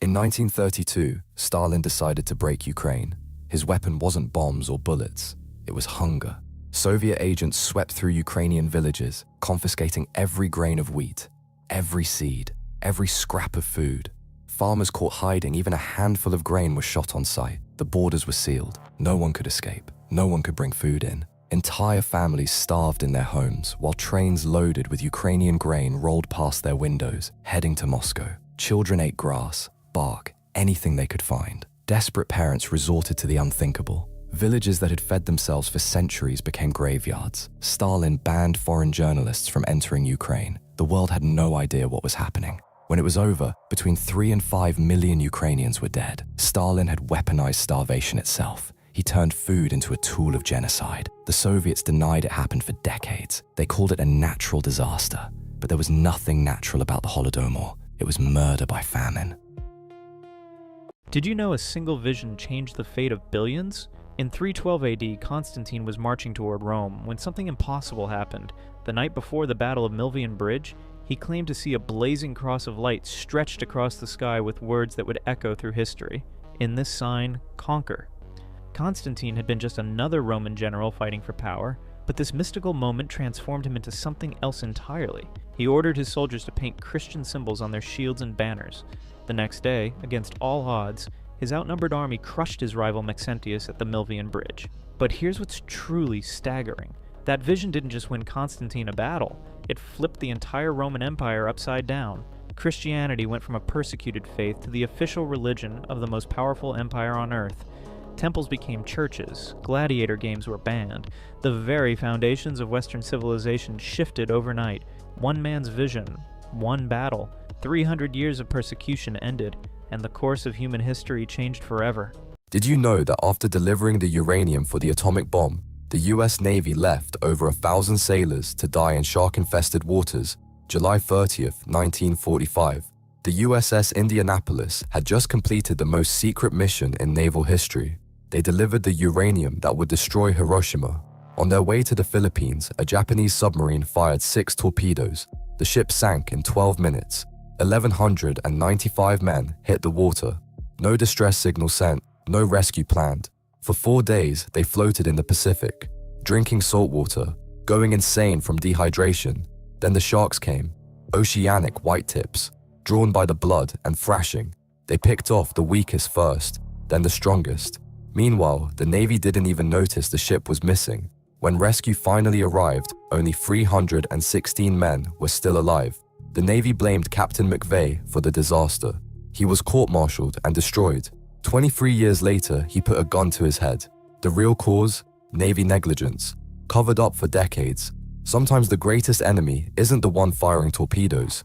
In 1932, Stalin decided to break Ukraine. His weapon wasn't bombs or bullets, it was hunger. Soviet agents swept through Ukrainian villages, confiscating every grain of wheat, every seed, every scrap of food. Farmers caught hiding, even a handful of grain was shot on sight. The borders were sealed. No one could escape. No one could bring food in. Entire families starved in their homes, while trains loaded with Ukrainian grain rolled past their windows, heading to Moscow. Children ate grass, bark, anything they could find. Desperate parents resorted to the unthinkable. Villages that had fed themselves for centuries became graveyards. Stalin banned foreign journalists from entering Ukraine. The world had no idea what was happening. When it was over, between 3 and 5 million Ukrainians were dead. Stalin had weaponized starvation itself. He turned food into a tool of genocide. The Soviets denied it happened for decades. They called it a natural disaster. But there was nothing natural about the Holodomor. It was murder by famine. Did you know a single vision changed the fate of billions? In 312 AD, Constantine was marching toward Rome when something impossible happened. The night before the Battle of Milvian Bridge, he claimed to see a blazing cross of light stretched across the sky with words that would echo through history. In this sign, conquer. Constantine had been just another Roman general fighting for power, but this mystical moment transformed him into something else entirely. He ordered his soldiers to paint Christian symbols on their shields and banners. The next day, against all odds, his outnumbered army crushed his rival Maxentius at the Milvian Bridge. But here's what's truly staggering. That vision didn't just win Constantine a battle, it flipped the entire Roman Empire upside down. Christianity went from a persecuted faith to the official religion of the most powerful empire on earth. Temples became churches, gladiator games were banned, the very foundations of Western civilization shifted overnight. One man's vision, one battle, 300 years of persecution ended, and the course of human history changed forever. Did you know that after delivering the uranium for the atomic bomb, the US Navy left over 1,000 sailors to die in shark-infested waters? July 30th, 1945, the USS Indianapolis had just completed the most secret mission in naval history. They delivered the uranium that would destroy Hiroshima. On their way to the Philippines, a Japanese submarine fired 6 torpedoes. The ship sank in 12 minutes. 1,195 men hit the water. No distress signal sent, no rescue planned. For 4 days, they floated in the Pacific, drinking salt water, going insane from dehydration. Then the sharks came, oceanic whitetips, drawn by the blood and thrashing. They picked off the weakest first, then the strongest. Meanwhile, the Navy didn't even notice the ship was missing. When rescue finally arrived, only 316 men were still alive. The Navy blamed Captain McVeigh for the disaster. He was court-martialed and destroyed. 23 years later, he put a gun to his head. The real cause? Navy negligence. Covered up for decades. Sometimes the greatest enemy isn't the one firing torpedoes.